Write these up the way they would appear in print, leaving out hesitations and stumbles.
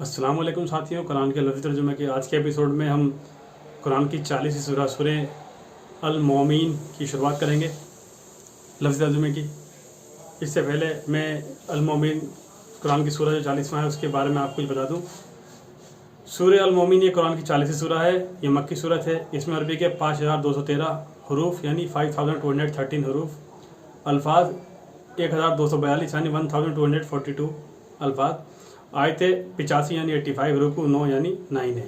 अस्सलाम वालेकुम साथियों, कुरान के लफ्ज़ी तर्जुमे के आज के एपिसोड में हम कुरान की 40वीं सूरह अल-मोमिन की शुरुआत करेंगे लफ्ज़ी तर्जुमे की। इससे पहले मैं अल-मोमिन कुरान की सूरह जो 40वां है उसके बारे में आपको बता दूं। सूरह अल-मोमिन ये कुरान की 40वीं सूरह है। ये मक्की सूरत है। इसमें अरबी के 5213 हरूफ यानी 5213 हरूफ, अल्फाज 1242 यानी 1242 अल्फाज, आयतें 85 यानी 85, रुकू 9 यानी 9 है।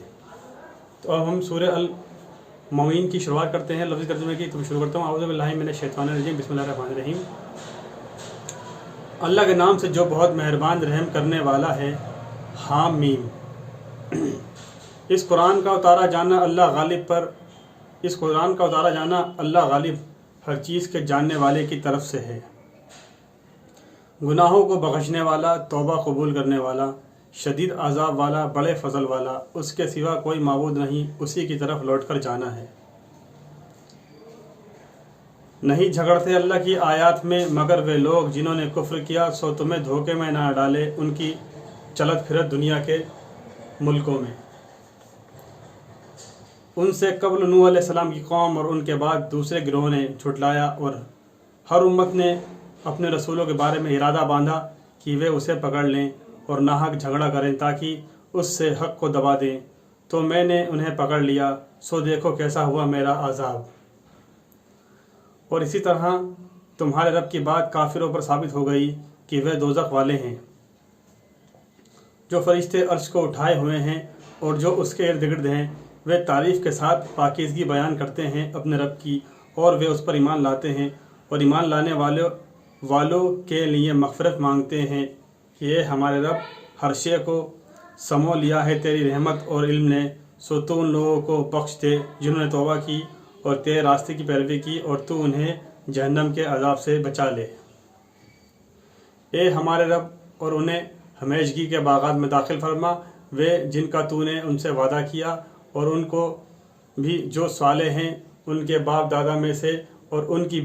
तो अब हम सूरह अल-मोमिन की शुरुआत करते हैं लफ्ज़ी तर्जुमे की। तो मैं शुरू करता हूँ। औज़ु बिल्लाहि मिनश शैतानिर रजीम, बिस्मिल्लाहिर रहमानिर रहीम। अल्लाह के नाम से जो बहुत मेहरबान रहम करने वाला है। हामीम। इस कुरान का उतारा जाना अल्लाह गालिब हर चीज़ के जानने वाले की तरफ से है। गुनाहों को बख्शने वाला, तौबा कबूल करने वाला, शदीद अज़ाब वाला, बड़े फजल वाला, उसके सिवा कोई माबूद नहीं, उसी की तरफ लौट कर जाना है। नहीं झगड़ते अल्लाह की आयात में मगर वे लोग जिन्होंने कुफ्र किया, सो तुम्हें धोखे में ना डाले उनकी चलत फिरत दुनिया के मुल्कों में। उनसे कब्ल नूह अलैहिस्सलाम की कौम और उनके बाद दूसरे गिरोह ने झुटलाया, और हर उम्मत ने अपने रसूलों के बारे में इरादा बांधा कि वे उसे पकड़ लें और नाहक झगड़ा करें ताकि उससे हक़ को दबा दें। तो मैंने उन्हें पकड़ लिया, सो देखो कैसा हुआ मेरा आज़ाब। और इसी तरह तुम्हारे रब की बात काफिरों पर साबित हो गई कि वे दोज़ख वाले हैं। जो फरिश्ते अर्श को उठाए हुए हैं और जो उसके इर्द गिर्द हैं, वे तारीफ़ के साथ पाकीज़गी बयान करते हैं अपने रब की, और वे उस पर ईमान लाते हैं और ईमान लाने वालों के लिए मग़फ़िरत मांगते हैं कि ये हमारे रब, हर शे को समो लिया है तेरी रहमत और इल्म ने, सो तू उन लोगों को बख्श दे जिन्होंने तौबा की और तेरे रास्ते की पैरवी की, और तू उन्हें जहन्नम के अज़ाब से बचा ले। ए हमारे रब, और उन्हें हमेशगी के बागात में दाखिल फरमा, वे जिनका तूने उनसे वादा किया, और उनको भी जो साले हैं उनके बाप दादा में से और उनकी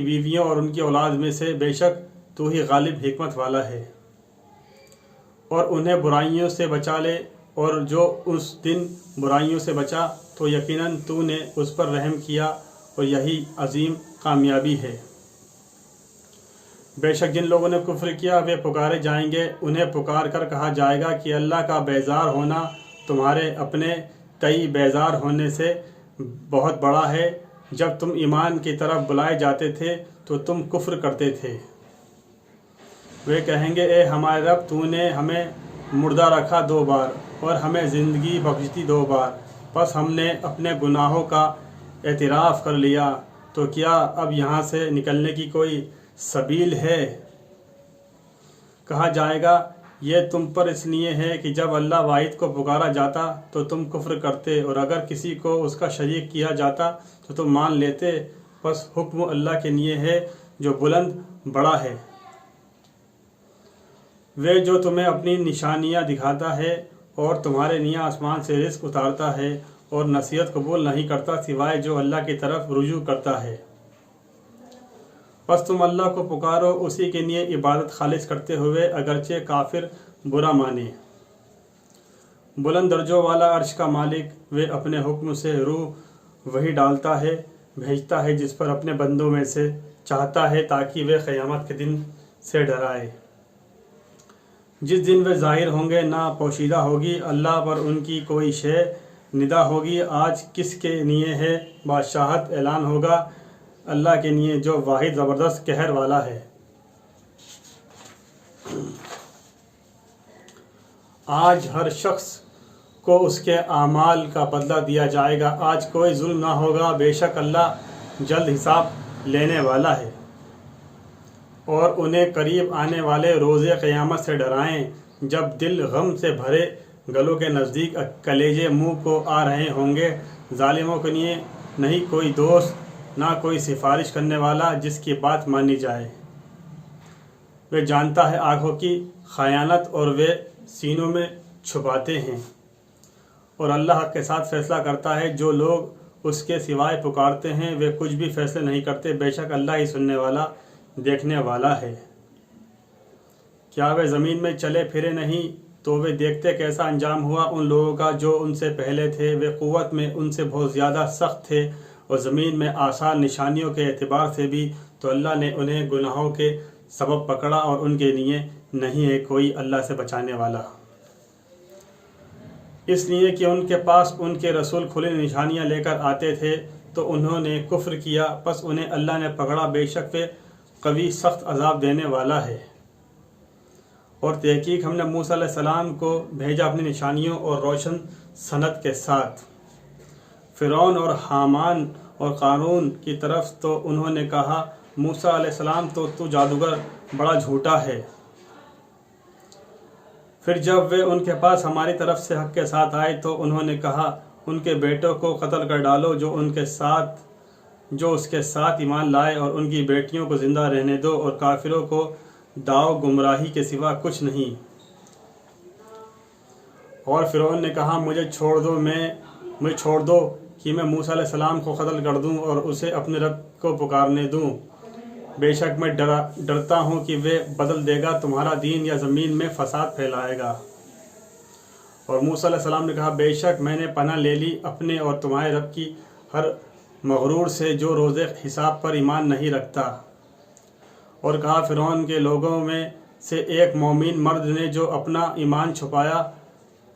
बीवियों और उनकी औलाद में से, बेशक तू ही गालिब हिकमत वाला है। और उन्हें बुराइयों से बचा ले, और जो उस दिन बुराइयों से बचा तो यकीनन तूने उस पर रहम किया, और यही अजीम कामयाबी है। बेशक जिन लोगों ने कुफ्र किया वे पुकारे जाएंगे, उन्हें पुकार कर कहा जाएगा कि अल्लाह का बेजार होना तुम्हारे अपने तई बेजार होने से बहुत बड़ा है। जब तुम ईमान की तरफ बुलाए जाते थे तो तुम कुफ्र करते थे। वे कहेंगे, ए हमारे रब, तूने हमें मुर्दा रखा 2 बार और हमें ज़िंदगी बख्श दी 2 बार, बस हमने अपने गुनाहों का एतराफ़ कर लिया, तो क्या अब यहाँ से निकलने की कोई सबील है? कहा जाएगा, ये तुम पर इसलिए है कि जब अल्लाह वाहिद को पुकारा जाता तो तुम कुफ्र करते, और अगर किसी को उसका शरीक किया जाता तो तुम मान लेते। बस हुक्म अल्लाह के लिए है जो बुलंद बड़ा है। वे जो तुम्हें अपनी निशानियाँ दिखाता है और तुम्हारे लिए आसमान से रिज़्क़ उतारता है, और नसीहत कबूल नहीं करता सिवाय जो अल्लाह की तरफ रुजू करता है। बस तुम अल्लाह को पुकारो, उसी के लिए इबादत खालिस करते हुए, अगरचे काफिर बुरा माने। बुलंद दर्जों वाला अर्श का मालिक, वे अपने हुक्म से रूह वही डालता है, भेजता है जिस पर अपने बंदों में से चाहता है, ताकि वे क़यामत के दिन से डराए। जिस दिन वे ज़ाहिर होंगे ना पोशीदा होगी, अल्लाह पर उनकी कोई शय निदा होगी। आज किसके लिए है बादशाहत, ऐलान होगा अल्लाह के लिए जो वाहिद ज़बरदस्त कहर वाला है। आज हर शख्स को उसके आमाल का बदला दिया जाएगा। आज कोई जुल्म ना होगा, बेशक अल्लाह जल्द हिसाब लेने वाला है। और उन्हें करीब आने वाले रोज़े क़यामत से डराएं, जब दिल गम से भरे गलों के नज़दीक कलेजे मुंह को आ रहे होंगे। जालिमों के लिए नहीं कोई दोस्त, ना कोई सिफारिश करने वाला जिसकी बात मानी जाए। वे जानता है आँखों की खयानत, और वे सीनों में छुपाते हैं। और अल्लाह के साथ फ़ैसला करता है, जो लोग उसके सिवाय पुकारते हैं वे कुछ भी फैसले नहीं करते। बेशक अल्लाह ही सुनने वाला, देखने वाला है। क्या वे ज़मीन में चले फिरे नहीं تو وہ دیکھتے کیسا انجام ہوا ان لوگوں کا جو ان سے پہلے تھے، وہ قوت میں ان سے بہت زیادہ سخت تھے اور زمین میں آثار نشانیوں کے اعتبار سے بھی، تو اللہ نے انہیں گناہوں کے سبب پکڑا اور ان کے لیے نہیں ہے کوئی اللہ سے بچانے والا، اس لیے کہ ان کے پاس ان کے رسول کھلی نشانیاں لے کر آتے تھے تو انہوں نے کفر کیا، پس انہیں اللہ نے پکڑا، بے شک وہ قوی سخت عذاب دینے والا ہے۔ اور تحقیق ہم نے موسیٰ علیہ السلام کو بھیجا اپنی نشانیوں اور روشن سند کے ساتھ فرعون اور حامان اور قارون کی طرف، تو انہوں نے کہا موسیٰ علیہ السلام تو جادوگر بڑا جھوٹا ہے۔ پھر جب وہ ان کے پاس ہماری طرف سے حق کے ساتھ آئے تو انہوں نے کہا ان کے بیٹوں کو قتل کر ڈالو جو اس کے ساتھ ایمان لائے، اور ان کی بیٹیوں کو زندہ رہنے دو، اور کافروں کو داؤ گمراہی کے سوا کچھ نہیں۔ اور فرعون نے کہا مجھے چھوڑ دو کہ میں موسیٰ علیہ السلام کو قتل کر دوں اور اسے اپنے رب کو پکارنے دوں، بے شک میں ڈرتا ہوں کہ وہ بدل دے گا تمہارا دین یا زمین میں فساد پھیلائے گا۔ اور موسیٰ علیہ السلام نے کہا بے شک میں نے پناہ لے لی اپنے اور تمہارے رب کی ہر مغرور سے جو روز حساب پر ایمان نہیں رکھتا۔ اور کہا فرعون کے لوگوں میں سے ایک مومن مرد نے جو اپنا ایمان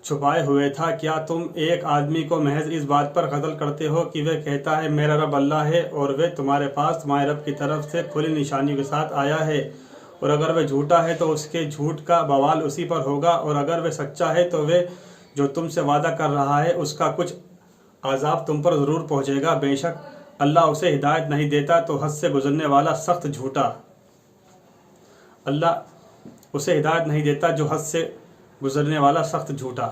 چھپائے ہوئے تھا، کیا تم ایک آدمی کو محض اس بات پر قتل کرتے ہو کہ وہ کہتا ہے میرا رب اللہ ہے، اور وہ تمہارے پاس تمہارے رب کی طرف سے کھلی نشانیوں کے ساتھ آیا ہے؟ اور اگر وہ جھوٹا ہے تو اس کے جھوٹ کا بوال اسی پر ہوگا، اور اگر وہ سچا ہے تو وہ جو تم سے وعدہ کر رہا ہے اس کا کچھ عذاب تم پر ضرور پہنچے گا، بے شک اللہ اسے ہدایت نہیں دیتا تو حد سے گزرنے والا سخت جھوٹا۔ اللہ اسے ہدایت نہیں دیتا جو حد سے گزرنے والا سخت جھوٹا۔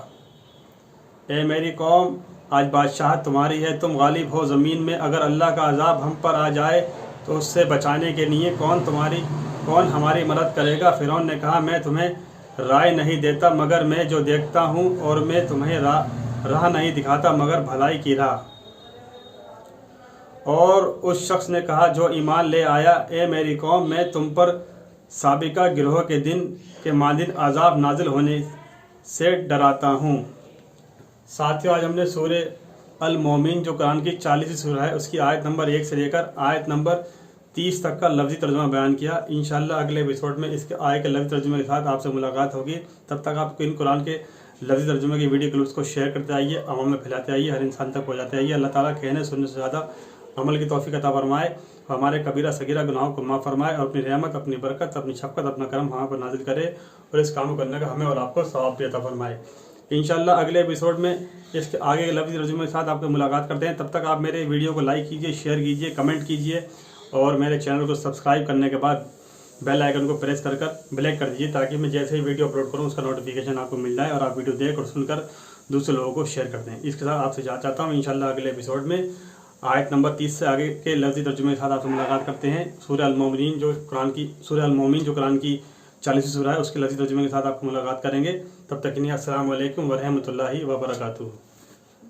اے میری قوم، آج بادشاہت تمہاری ہے، تم غالب ہو زمین میں، اگر اللہ کا عذاب ہم پر آ جائے تو اس سے بچانے کے لیے کون ہماری مدد کرے گا؟ فرعون نے کہا میں تمہیں رائے نہیں دیتا مگر میں جو دیکھتا ہوں، اور میں تمہیں راہ نہیں دکھاتا مگر بھلائی کی راہ۔ اور اس شخص نے کہا جو ایمان لے آیا اے میری قوم، میں تم پر سابقہ گروہ کے دن کے مانند عذاب نازل ہونے سے ڈراتا ہوں۔ ساتھیو، آج ہم نے سورہ المومن جو قرآن کی 40 سورہ ہے اس کی آیت نمبر 1 سے لے کر آیت نمبر 30 تک کا لفظی ترجمہ بیان کیا۔ انشاءاللہ اگلے ایپیسوڈ میں اس کے آیت کے لفظی ترجمے کے ساتھ آپ سے ملاقات ہوگی۔ تب تک آپ کو ان قرآن کے لفظی ترجمے کی ویڈیو کلپس کو شیئر کرتے آئیے، عوام میں پھیلاتے آئیے، ہر انسان تک پہنچاتے آئیے۔ اللہ تعالیٰ کہنے سننے سے زیادہ عمل کی توفیق عطا فرمائے، ہمارے کبیرہ صغیرہ گناہوں کو معاف فرمائے، اور اپنی رحمت، اپنی برکت، اپنی شفقت، اپنا کرم ہمارے پر نازل کرے، اور اس کام کو کرنے کا ہمیں اور آپ کو ثواب بھی عطا فرمائے۔ انشاءاللہ اگلے ایپیسوڈ میں اس کے آگے کے لفظی ترجمے کے ساتھ آپ کو ملاقات کرتے ہیں۔ تب تک آپ میرے ویڈیو کو لائک کیجیے، شیئر کیجیے، کمنٹ کیجیے، اور میرے چینل کو سبسکرائب کرنے کے بعد بیل آئیکن کو پریس کر بلیک کر دیجیے، تاکہ میں جیسے ہی ویڈیو اپلوڈ کروں اس کا نوٹیفیکیشن آپ کو مل جائے اور آپ ویڈیو دیکھ اور سن کر دوسرے لوگوں کو شیئر کر دیں۔ اس کے ساتھ آپ سے چاہتا ہوں انشاءاللہ اگلے ایپیسوڈ میں آیت نمبر 30 سے آگے کے لفظی ترجمے کے ساتھ آپ سے ملاقات کرتے ہیں۔ سورہ المومن جو قرآن کی 40 سورہ ہے اس کے لفظی ترجمے کے ساتھ آپ کو ملاقات کریں گے۔ تب تک کے لیے السلام علیکم ورحمۃ اللہ وبرکاتہ۔